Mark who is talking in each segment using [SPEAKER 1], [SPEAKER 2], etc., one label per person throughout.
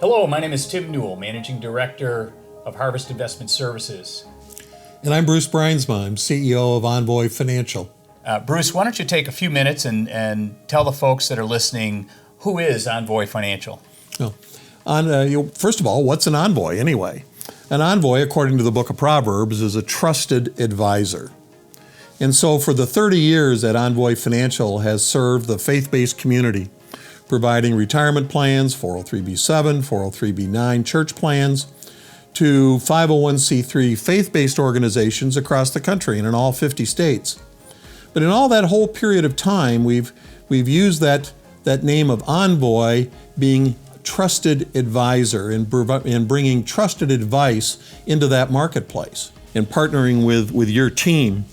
[SPEAKER 1] Hello, my name is Tim Newell, Managing Director of Harvest Investment Services.
[SPEAKER 2] And I'm Bruce Brynsma. I'm CEO of Envoy Financial.
[SPEAKER 1] Bruce, why don't you take a few minutes and tell the folks that are listening, who is Envoy Financial?
[SPEAKER 2] First of all, what's an envoy anyway? An envoy, according to the book of Proverbs, is a trusted advisor. And so for the 30 years that Envoy Financial has served the faith-based community, providing retirement plans, 403b-7, 403b-9 church plans, to 501c3 faith-based organizations across the country and in all 50 states. But in all that whole period of time, we've used that name of Envoy being trusted advisor and bringing trusted advice into that marketplace. And partnering with your team,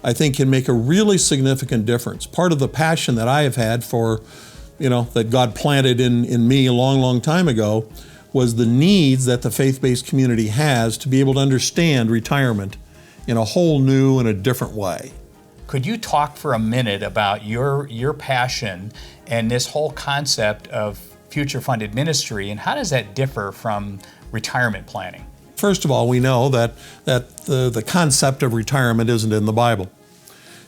[SPEAKER 2] I think, can make a really significant difference. Part of the passion that I have had for, that God planted in me a long, long time ago was the needs that the faith-based community has to be able to understand retirement in a whole new and a different way.
[SPEAKER 1] Could you talk for a minute about your passion and this whole concept of future funded ministry, and how does that differ from retirement planning?
[SPEAKER 2] First of all, we know that the concept of retirement isn't in the Bible.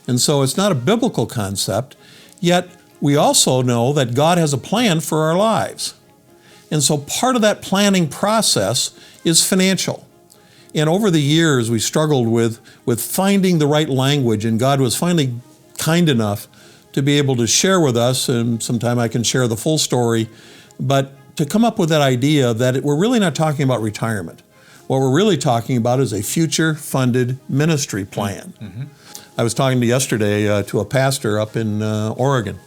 [SPEAKER 2] And so it's not a biblical concept, yet we also know that God has a plan for our lives. And so part of that planning process is financial. And over the years, we struggled with finding the right language, and God was finally kind enough to be able to share with us, and sometime I can share the full story, but to come up with that idea that we're really not talking about retirement. What we're really talking about is a future funded ministry plan. Mm-hmm. I was talking yesterday to a pastor up in Oregon,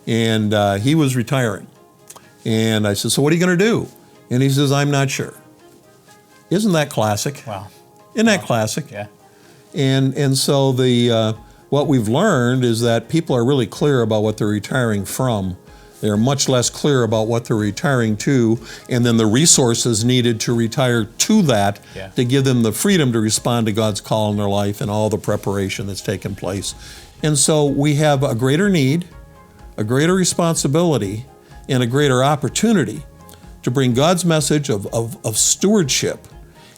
[SPEAKER 2] and he was retiring. And I said, so what are you going to do? And he says, I'm not sure. Isn't that classic?
[SPEAKER 1] Wow.
[SPEAKER 2] Isn't that classic?
[SPEAKER 1] Yeah.
[SPEAKER 2] And so what we've learned is that people are really clear about what they're retiring from. They're much less clear about what they're retiring to, and then the resources needed to retire to that to give them the freedom to respond to God's call in their life and all the preparation that's taken place. And so we have a greater need, a greater responsibility, and a greater opportunity to bring God's message of stewardship,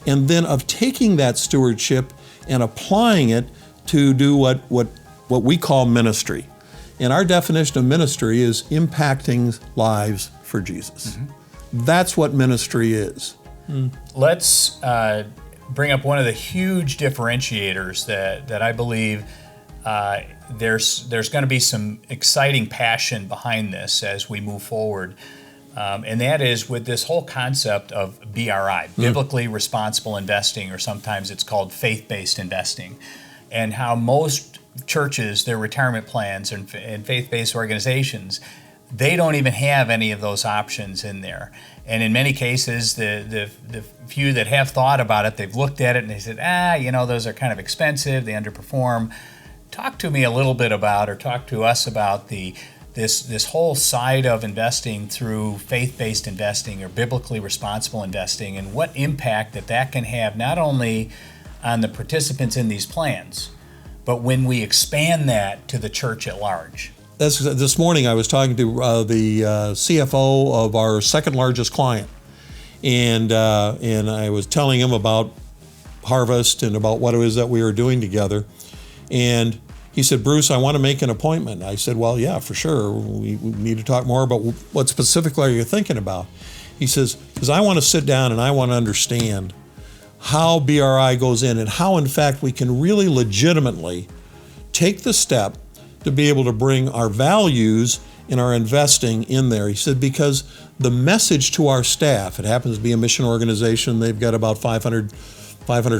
[SPEAKER 2] and then of taking that stewardship and applying it to do what we call ministry. And our definition of ministry is impacting lives for Jesus. Mm-hmm. That's what ministry is.
[SPEAKER 1] Let's bring up one of the huge differentiators that I believe there's going to be some exciting passion behind this as we move forward. And that is with this whole concept of BRI, biblically responsible investing, or sometimes it's called faith-based investing, and how most churches, their retirement plans and faith-based organizations, they don't even have any of those options in there. And in many cases, the few that have thought about it, they've looked at it and they said, those are kind of expensive, they underperform. Talk to me a little bit about, or talk to us about this whole side of investing through faith-based investing or biblically responsible investing, and what impact that can have not only on the participants in these plans, but when we expand that to the church at large.
[SPEAKER 2] This morning I was talking to the CFO of our second largest client, and I was telling him about Harvest and about what it is that we were doing together. And he said, Bruce, I want to make an appointment. I said, well, yeah, for sure. We need to talk more about what specifically are you thinking about? He says, because I want to sit down and I want to understand how BRI goes in and how, in fact, we can really legitimately take the step to be able to bring our values in our investing in there. He said, because the message to our staff, it happens to be a mission organization, they've got about 500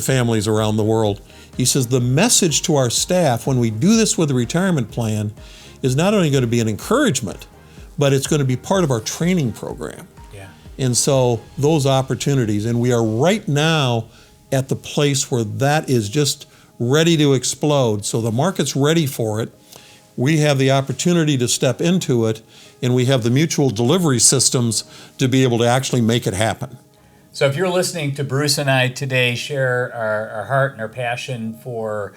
[SPEAKER 2] families around the world. He says the message to our staff when we do this with a retirement plan is not only going to be an encouragement, but it's going to be part of our training program.
[SPEAKER 1] Yeah.
[SPEAKER 2] And so those opportunities, and we are right now at the place where that is just ready to explode. So the market's ready for it. We have the opportunity to step into it, and we have the mutual delivery systems to be able to actually make it happen.
[SPEAKER 1] So if you're listening to Bruce and I today share our heart and our passion for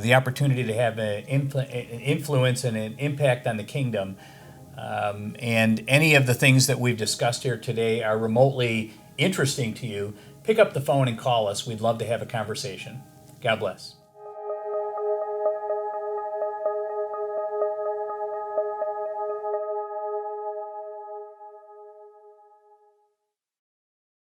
[SPEAKER 1] the opportunity to have an influence and an impact on the kingdom, and any of the things that we've discussed here today are remotely interesting to you, pick up the phone and call us. We'd love to have a conversation. God bless.